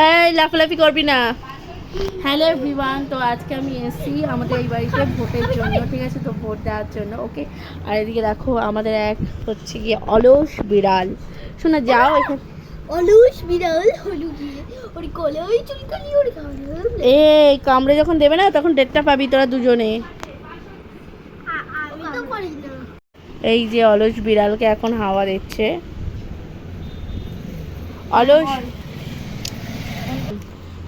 এই লাফালাফি করবি না। হ্যালো এভরিওয়ান, তো আজকে আমি এসেছি আমাদের এই বাড়িতে ভোটের জন্য, ঠিক আছে? তো ভোট দেওয়ার জন্য, ওকে। আর এদিকে দেখো আমাদের এক হচ্ছে গিয়ে অলস বিড়াল। শোনা যাও এখানে। অলস বিড়াল হলু গিয়ে ওর কলাই চুলকালি ওর এই কামড়ে যখন দেবে না তখন ডেটটা পাবি তোরা দুজনে। আমি তো করি না। এই যে অলস বিড়ালকে এখন হাওয়া দিচ্ছে। অলস,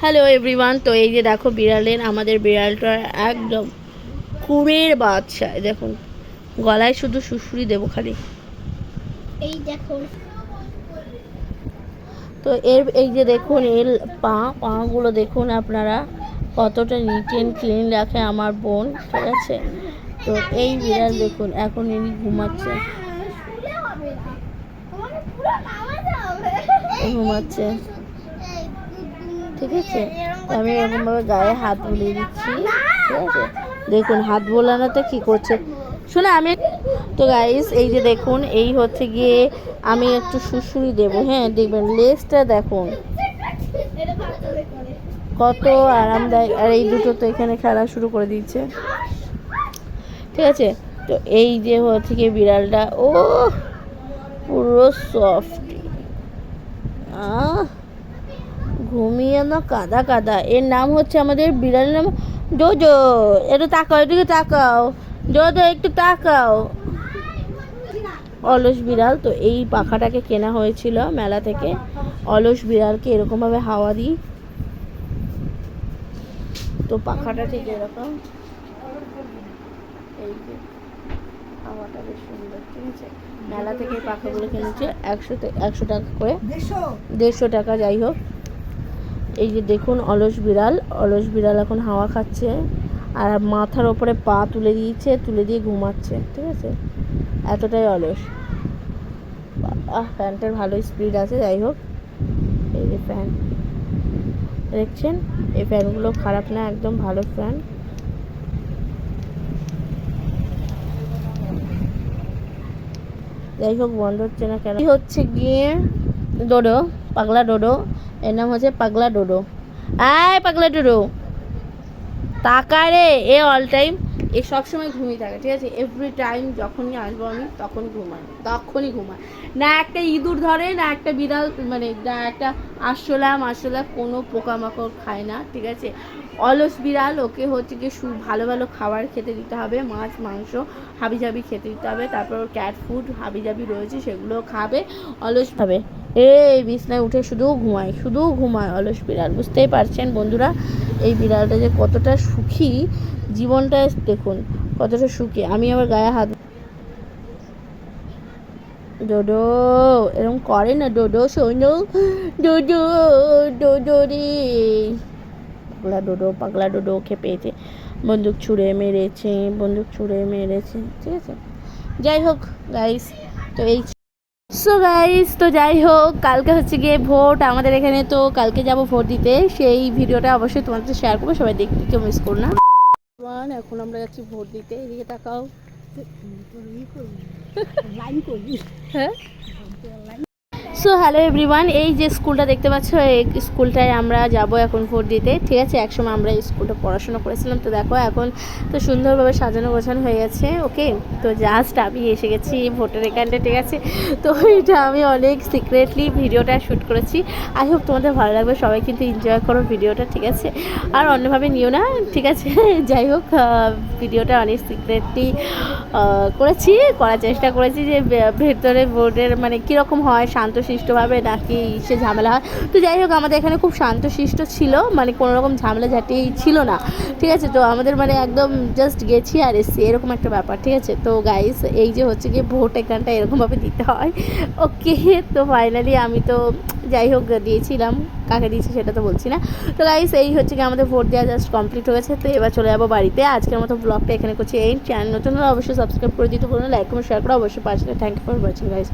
হ্যালো এভরিওয়ান, তো এই যে দেখো বিড়ালের, আমাদের বিড়ালটা একদম কুড়ের বাচ্চা। দেখুন গলায় শুধু সুড়সুড়ি দেবো খালি। এই দেখো, তো এই যে দেখুন এর পাগুলো দেখুন আপনারা কতটা নিট অ্যান্ড ক্লিন রাখে আমার বোন, ঠিক আছে? তো এই বিড়াল দেখুন এখন ইনি ঘুমাচ্ছে, ঘুমাচ্ছে, ঠিক আছে? আমি এরকমভাবে গায়ে হাত বুলিয়ে দিচ্ছি, ঠিক আছে? দেখুন হাত বোলানোতে কি করছে শোনা আমি। তো গাইস এই যে দেখুন এই হচ্ছে গিয়ে আমি একটু সুড়সুড়ি দেবো, হ্যাঁ দেখবেন লেজটা দেখুন কত আরামদায়ক। আর এই দুটো তো এখানে খেলা শুরু করে দিচ্ছে, ঠিক আছে? তো এই যে হচ্ছে গিয়ে বিড়ালটা, ও পুরো সফট, ঘুমিয়ে না কাদা কাদা। এর নাম হচ্ছে আমাদের বিড়ালের নাম জোজো। একটু তাকাও, এদিকে তাকাও জোজো, একটু তাকাও। অলস বিড়াল, তো এই পাখাটাকে কেনা হয়েছিল মেলা থেকে। অলস বিড়ালকে এরকমভাবে হাওয়া দিই, তো পাখাটা ঠিক এরকম, এই যে হাওয়াটা বেশ সুন্দর, ঠিক আছে? মেলা থেকে এই পাখাগুলো কিনেছে 100 টাকা করে, 150 টাকা, যাই হোক। এই যে দেখুন অলস বিড়াল এখন হাওয়া খাচ্ছে আর মাথার ওপরে পা তুলে দিয়েছে, তুলে দিয়ে ঘুমাচ্ছে, ঠিক আছে? এতটাই অলস। ফ্যানটার ভালো স্পিড আছে, যাই হোক। এই যে ফ্যান দেখছেন, এই ফ্যানগুলো খারাপ না, একদম ভালো ফ্যান। যাই হোক বন্ধ হচ্ছে না কেন? হচ্ছে গিয়ে ডোডো, পাগলা ডোডো। এর নাম হচ্ছে পাগলা ডোডো। আয় পাগলা ডোডো, তাকা রে। এ অল টাইম, এ সবসময় ঘুমিয়ে থাকে, ঠিক আছে? এভরি টাইম যখনই আসবো আমি তখনই ঘুমায়। না একটা ইঁদুর ধরে, না একটা বিড়াল, মানে না একটা আরশোলা কোনো পোকামাকড় খায় না, ঠিক আছে? অলস বিড়াল, ওকে হচ্ছে কি ভালো ভালো খাবার খেতে দিতে হবে, মাছ মাংস হাবিজাবি খেতে দিতে হবে। তারপর ক্যাট ফুড হাবিজাবি রয়েছে সেগুলো খাবে। অলস খাবে, এই বিছনায় উঠে শুধু ঘুমায় অলস বিড়াল। বুঝতেই পারছেন বন্ধুরা এই বিড়ালটা যে কতটা সুখী, জীবনটা দেখুন কতটা সুখী। আমি আবার গায়ে হাত, ডোডো এরকম করে না, ডোডো শোনো, ডোডো রে। পাগলা ডোডো ওকে পেয়েছে, বন্দুক ছুঁড়ে মেরেছে, ঠিক আছে? যাই হোক গাইস, তো এই তো যাই হোক, কালকে হচ্ছে গিয়ে ভোট আমাদের এখানে, তো কালকে যাব ভোট দিতে। সেই ভিডিওটা অবশ্যই তোমাদের সাথে শেয়ার করবো, সবাই দেখতে কেউ মিস করো না। এখন আমরা যাচ্ছি ভোট দিতে, এদিকে তাকাও। হ্যাঁ, সো হ্যালো এভরিওয়ান, এই যে স্কুলটা দেখতে পাচ্ছ, এই স্কুলটায় আমরা যাব এখন ভোট দিতে, ঠিক আছে? একসময় আমরা এই স্কুলটা পড়াশোনা করেছিলাম। তো দেখো এখন তো সুন্দরভাবে সাজানো গোছানো হয়ে গেছে, ওকে। তো জাস্ট আমি এসে গেছি ভোটের এখানটা, ঠিক আছে? তো এটা আমি অনেক সিক্রেটলি ভিডিওটা শ্যুট করেছি। আই হোপ তোমাদের ভালো লাগবে, সবাই কিন্তু এনজয় করো ভিডিওটা, ঠিক আছে? আর অন্যভাবে নিও না, ঠিক আছে? যাই হোক, ভিডিওটা অনেক সিক্রেটলি করার চেষ্টা করেছি, যে ভেতরে ভোটের মানে কীরকম হয়, শান্তশিষ্টভাবে নাকি সে ঝামেলা হয়। তো যাই হোক আমাদের এখানে খুব শান্তশিষ্ট ছিল, মানে কোনো রকম ঝামেলা ঝাঁটি ছিল না, ঠিক আছে? তো আমাদের মানে একদম জাস্ট গেছি আর এসছি, এরকম একটা ব্যাপার, ঠিক আছে? তো গাইস এই যে হচ্ছে গিয়ে ভোট এখানটা এরকমভাবে দিতে হয়, ওকে। তো ফাইনালি আমি তো যাই হোক দিয়েছিলাম, কাকে দিয়েছি সেটা তো বলছি না। তো গাইস এই হচ্ছে কি আমাদের ভোট দেওয়া জাস্ট কমপ্লিট হয়ে গেছে। তো এবার চলে যাবো বাড়িতে। আজকের মতো ব্লগটা এখানে করছি। এই চ্যানেল নতুন হলে অবশ্যই সাবস্ক্রাইব করে দিতে ভুলো না, লাইক কমেন্ট শেয়ার করে অবশ্যই পাশে। Thank you for watching guys.